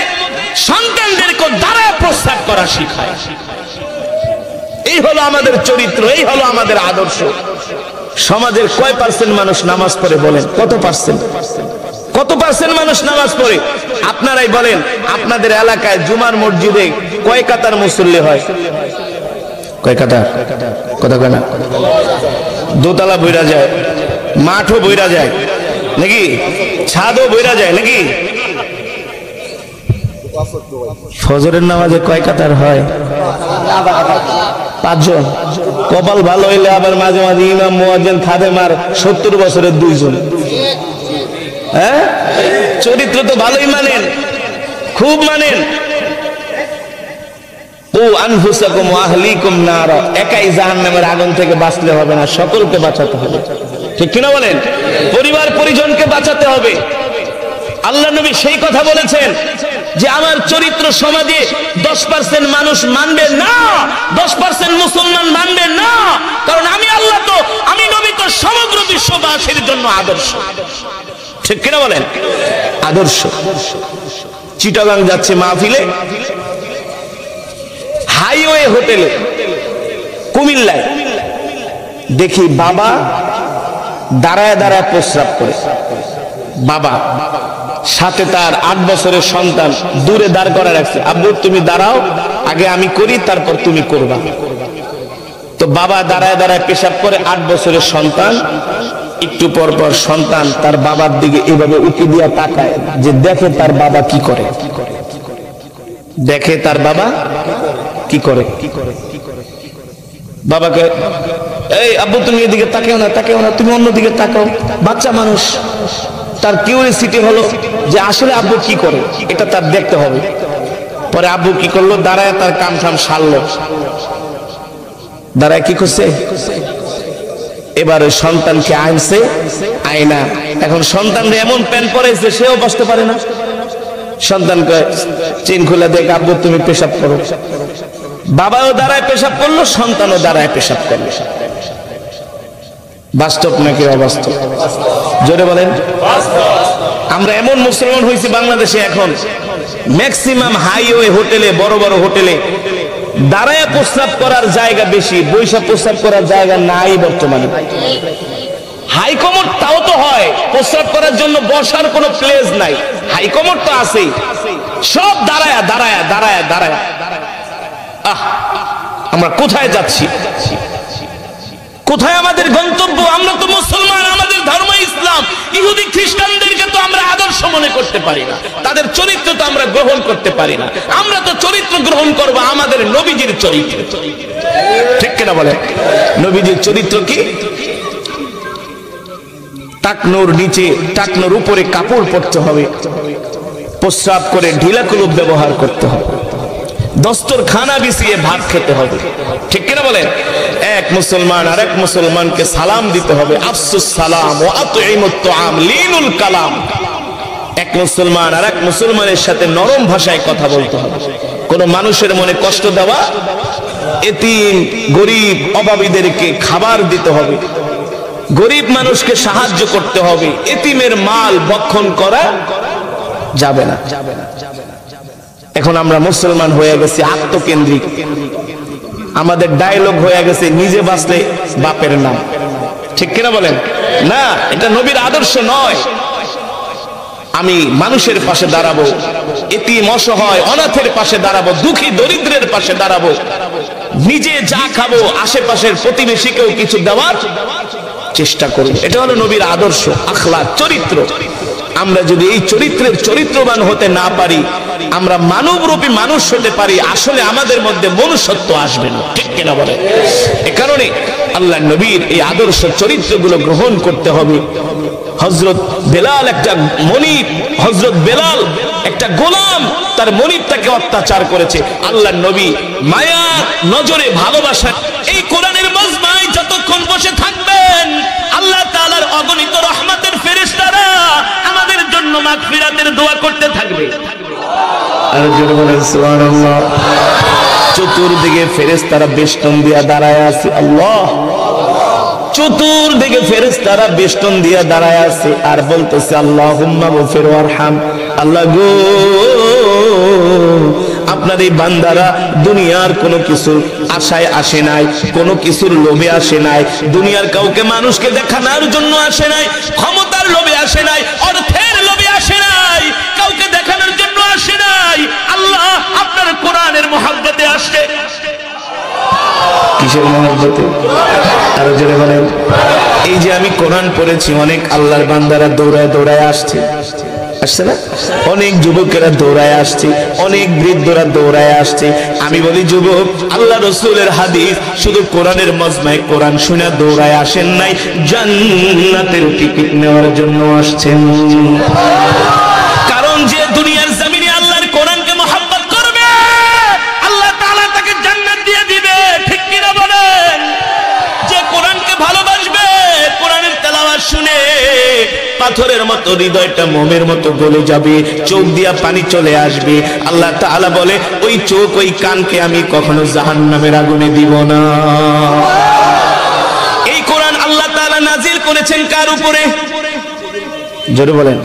সন্তানদেরকে দাঁড়ায় প্রস্রাব করা শিখায়। এই হলো আমাদের চরিত্র, এই হলো আমাদের আদর্শ। সমাজের কয় পার্সেন্ট মানুষ নামাজ পড়ে বলেন? কত পার্সেন্ট? কত পার্সেন্ট মানুষ নামাজ পড়ে? আপনারাই বলেন, আপনাদের এলাকায় জুমার মসজিদে কয় কাতার মুসল্লি হয়? কয় কাতার? কথা কয় না? দোতলা বইরা যায়, মাঠও বইরা যায় নাকি, ছাদও বইরা যায় নাকি? ফজরের নামাজে কয় কাতার হয়? 5 জন। কপাল ভালো হইলে আবার মাঝে মাঝে ইমাম মুয়াজ্জিন খাদেমার 70 বছরের 2 জন। হ্যাঁ, চরিত্র তো ভালোই মানেন, খুব মানেন। ও আনফুসাকুম ওয়া আহলিকুম নার, একাই জাহান্নামের আগুন থেকে বাঁচলে হবে না, সকলকে বাঁচাতে হবে, ঠিক কিনা বলেন? পরিবার পরিজনকে বাঁচাতে হবে। আল্লাহ নবী সেই কথা বলেছেন যে আমার চরিত্র সমাজে 10% মানুষ মানবে না, 10% মুসলমান মানবে না, কারণ আমি আল্লাহ তো, আমি নবী তো সমগ্র বিশ্ববাসীর জন্য আদর্শ, ঠিক কিনা বলেন? আদর্শ। চিটাগাং যাচ্ছে মাহফিলে, হাইওয়ে হোটেলে কুমিল্লায় দেখি বাবা দাঁড়ায় দাঁড়ায় প্রস্রাব করে। বাবা সাথে তার 8 বছরের সন্তান দূরে দাঁড় করা রাখছে, আব্বু তুমি দাঁড়াও, আগে আমি করি তারপর তুমি করবা। তো বাবা দাঁড়ায় দাঁড়ায় পেশাব করে, 8 বছরের সন্তান একটু পর পর সন্তান তার বাবার দিকে এভাবে উকি দিয়া তাকায় যে দেখে তার বাবা কি করে, দেখে তার বাবা কি করে। বাবাকে, এই আব্বু তুমি এদিকে তাকাও না, তাকাও না, তুমি অন্যদিকে তাকাও। বাচ্চা মানুষ, তার কিউরিওসিটি হলো যে আসলে আব্বু কি করে, এটা তার দেখতে হবে। পরে আব্বু কি করলো, দাঁড়ায় তার কাম ঠাম সারলো, দাঁড়ায় কি করছে, এবার ওই সন্তানকে আনছে আয়না। এখন সন্তানরা এমন প্যান্ট পরেছে সেও বসতে পারে না। সন্তানকে চেন খুলে দেখে, আব্বু তুমি পেশাব করো। বাবাও দাঁড়ায় পেশাব করলো, সন্তানও দাঁড়ায় পেশাব করলো। বাস্তব নাকি অবাস্তব? জোরে বলেন। আমরা এমন মুসলমান হয়েছি বাংলাদেশে, এখন ম্যাক্সিমাম হাইওয়ে হোটেলে, বড় বড় হোটেলে দাঁড়ায় প্রস্রাব করার জায়গা বেশি, বৈশা প্রস্রাব করার জায়গা নাই বর্তমানে। হাইকমোড তাও তো হয়, প্রস্রাব করার জন্য বসার কোনো প্লেস নাই, হাইকমোড তো আছেই, সব দাঁড়ায় দাঁড়ায় দাঁড়ায় দাঁড়ায়। আহ, আমরা কোথায় যাচ্ছি? কোথায় আমাদের গন্তব্য? আমরা তো মুসলমান, আমাদের ধর্ম ইসলাম। ইহুদি খ্রিস্টানদেরকে তো আমরা আদর্শ মনে করতে পারি না, তাদের চরিত্র তো আমরা গ্রহণ করতে পারি না। আমরা তো চরিত্র গ্রহণ করব আমাদের নবীজির চরিত্র, ঠিক কিনা বলে? নবীজির চরিত্র কি? টাকনোর নিচে, টাকনোর উপরে কাপড় পরতে হবে, প্রস্রাব করে ঢিলা কুলুপ ব্যবহার করতে হবে, দস্তরখানা বিছিয়ে ভাত খেতে হবে, ঠিক কিনা বলেন? এক মুসলমান আর এক মুসলমানকে সালাম দিতে হবে, আফসুস সালাম ওয়া আতইমুত তুআম লিনুল কালাম। এক মুসলমান আর এক মুসলমানের সাথে নরম ভাষায় কথা বলতে হবে, কোন মানুষের মনে কষ্ট দেওয়া এতিম গরিব অভাবীদেরকে খাবার দিতে হবে, গরিব মানুষকে সাহায্য করতে হবে, এতিমের মাল ভক্ষণ করা যাবে না। এখন আমরা মুসলমান হয়ে গেছি আত্মকেন্দ্রিক, আমাদের ডায়লগ হয়ে গেছে নিজে বাঁচলে বাপের নাম, ঠিক কিনা বলেন? না, এটা নবীর আদর্শ নয়। আমি মানুষের পাশে দাঁড়াবো, এতিম অসহায় অনাথের পাশে দাঁড়াবো, দুঃখী দরিদ্রের পাশে দাঁড়াবো, নিজে যা খাবো আশেপাশের প্রতিবেশীকেও কিছু দেওয়ার চেষ্টা করব। এটা হলো নবীর আদর্শ, আখলাক, চরিত্র। আমরা যদি এই চরিত্রের চরিত্রবান হতে না পারি, আমরা মানবরূপী মানুষ হতে পারি, আসলে আমাদের মধ্যে মনুষ্যত্ব আসবে না, ঠিক কিনা বলে? এ কারণে আল্লাহ নবীর এই আদর্শ চরিত্রগুলো গ্রহণ করতে হবে। হযরত বেলাল একটা মনিব, হযরত বেলাল একটা গোলাম, তার মনিব তাকে অত্যাচার করেছে। আল্লাহ নবী মায়া নজরে ভালোবাসা, এই কোরআনের মজমায় যতক্ষণ বসে থাকবেন আল্লাহ তাআলার অগণিত রহমতের ফেরেশতারা আমাদের জন্য মাগফিরাতের দোয়া করতে থাকবে। আর জোরে বলেন সুবহানাল্লাহ। চতুর্দিকে ফেরেশতারা বেষ্টন দিয়া দাঁড়ায় আছে, আল্লাহ, চতুর্দিকে ফেরেশতারা বেষ্টন দিয়া দাঁড়ায় আছে আর বলতেছে আল্লাহুম্মা গফির ওয়ারহাম। আল্লাহ গো, আপনার এই বান্দারা দুনিয়ার কোনো কিছু আশায় আসে নাই, কোনো কিছুর লোভে আসে নাই, দুনিয়ার কাউকে মানুষকে দেখানোর জন্য আসে নাই, ক্ষমতার লোভে আসে নাই, অর্থের লোভে আসে নাই, কাউকে দেখানোর জন্য আসে নাই। আল্লাহ আপনার কোরআনের মহব্বতে আসছে। কিসের মহব্বতে? আরো জোরে বলেন। এই যে আমি কোরআন পড়েছি, অনেক আল্লাহর বান্দারা দৌড়ায় দৌড়ায় আসছে, আসছে না? অনেক যুবকেরা দৌড়ায় আসছে, অনেক বৃদ্ধরা দৌড়ায় আসছে। আমি বলি যুবক, আল্লাহ রাসূলের হাদিস, শুধু কোরআনের মজমায় কোরআন শুনে দৌড়ায় আসেন নাই, জান্নাতের টিকিট নেওয়ার জন্য আসছেন। কারণ যে দুনিয়ার জমিনে আল্লাহর কোরআনকে মহব্বত করবে, আল্লাহ তাআলা তাকে জান্নাত দিয়ে দিবে, ঠিক কিনা বলেন? যে কোরআনকে ভালোবাসবে, কোরআনের তেলাওয়াত শুনে পাথরের মতো হৃদয়টা মোমের মতো গলে যাবে, চোখ দিয়া পানি চলে আসবে। আল্লাহ তাআলা বলে, ওই চোখ ওই কানকে আমি কখনো জাহান্নামের আগুনে দিব না। এই কোরআন আল্লাহ তাআলা নাজিল করেছেন কার উপরে? জোরে বলেন।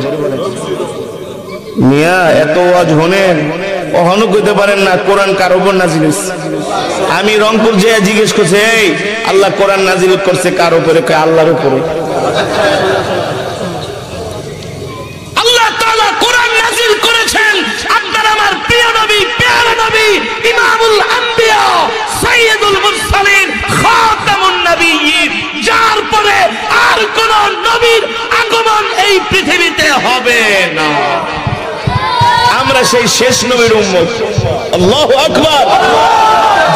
মিয়া এত ওয়াজ হনেন, কখনো কইতে পারেন না কোরআন কার উপর নাজিল হয়েছে? আমি রংপুর যেয়ে জিজ্ঞেস করছি, এই আল্লাহ কোরআন নাজিল করছে কার উপরে? কয় আল্লাহর উপরে। আল্লাহ তাআলা কোরআন নাজিল করেছেন আপনার আমার প্রিয় নবী, প্যারা নবী, ইমামুল আম্বিয়া, সাইয়্যিদুল মুরসালিন, খাতামুন নবিয়্যিন, যার পরে আর কোন নবীর আগমন এই পৃথিবীতে হবে না। আমরা সেই শেষ নবীর উম্মত। আল্লাহু আকবার।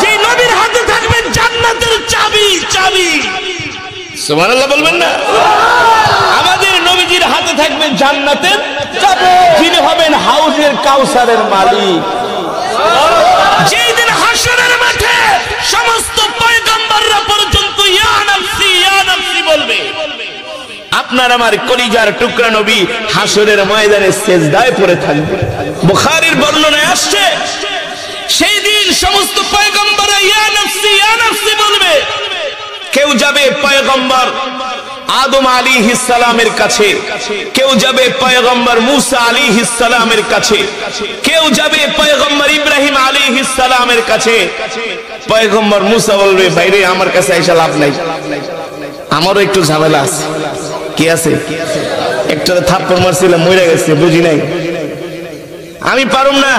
যে নবীর হাতে থাকবে জান্নাতের চাবি, চাবি। সুবহানাল্লাহ বলবেন না? আমাদের নবীজির হাতে থাকবে জান্নাতের চাবি, যিনি হবেন হাউজের কাউসারের মালিক। যেই দিন হাসরের মাঠে সমস্ত পয়গম্বররা পর্যন্ত ইয়া নাফসি ইয়া নাফসি বলবে, আপনার আমার কলিজার টুকরা নবী হাসরের ময়দানে সিজদায় পড়ে থাকবে। বুখারীর বর্ণনায় আসছে, সেই দিন সমস্ত পয়গম্বররা ইয়া নাফসি বলবে। কেউ যাবে পয়গম্বর আদম আলাইহিস সালামের কাছে, কেউ যাবে পয়গম্বর মুসা আলাইহিস সালামের কাছে, কেউ যাবে পয়গম্বর ইব্রাহিম আলাইহিস সালামের কাছে। পয়গম্বর মুসা বলবে, ভাইরে আমার কাছে আইসা লাভ নাই, আমারও একটু ঝামেলা আছে। কি আছে? একটা থাপ্পড় মারছিলাম, মরে গেছে, বুঝি নাই, আমি পারুম না।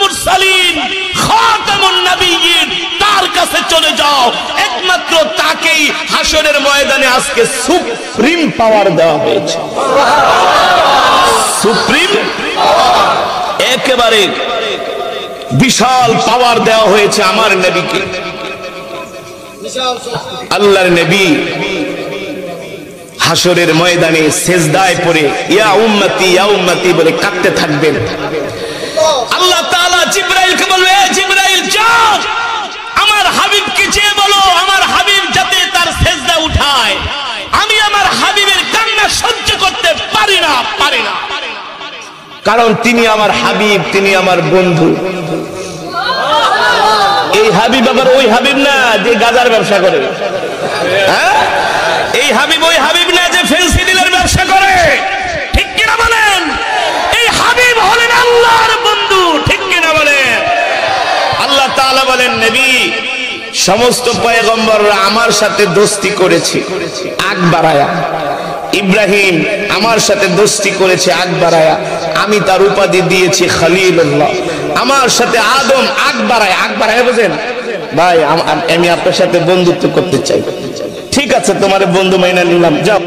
মুরসালিন, খাতামুন নবিয়্যিন, তার কাছে চলে যাও। একমাত্র তাকেই হাসরের ময়দানে আজকে সুপ্রিম পাওয়ার দেওয়া হয়েছে। সুপ্রিম, একেবারে বিশাল পাওয়ার দেওয়া হয়েছে আমার নবীকে। আল্লাহর নবী হাসরের ময়দানে সিজদায় পড়ে ইয়া উম্মতি বলে কাঁদতে থাকবেন। আল্লাহ তাআলা জিবরাইলকে বলবে, জিবরাইল যাও, আমার হাবিবকে যেয়ে বলো আমার হাবিব যাতে তার সিজদা উঠায়। আমি আমার হাবিবের কান্না সহ্য করতে পারি না। কারণ তিনি আমার হাবিব, তিনি আমার বন্ধু। এই হাবিব আবার ওই হাবিব না যে গাজার ব্যবসা করে, হ্যাঁ? এই হাবিব ওই হাবিব না যে ফেন্সিডিলের ব্যবসা করে, ঠিক কিনা বলেন? এই হাবিব হলেন আল্লাহর বন্ধু, ঠিক কিনা বলেন? আল্লাহ তাআলা বলেন, নবী সমস্ত পয়গম্বররা আমার সাথে দোস্তি করেছে আগ বাড়ায়া। ইব্রাহিম আমার সাথে দোস্তি করেছে আগ বাড়ায়া, আমি তার উপাধি দিয়েছি খলিলুল্লাহ। আমার সাথে আদম আগ বাড়ায় বুঝেন ভাই, আমি আপনার সাথে বন্ধুত্ব করতে চাই। ঠিক আছে, তোমার বন্ধু মাইনা নিলাম, যাও।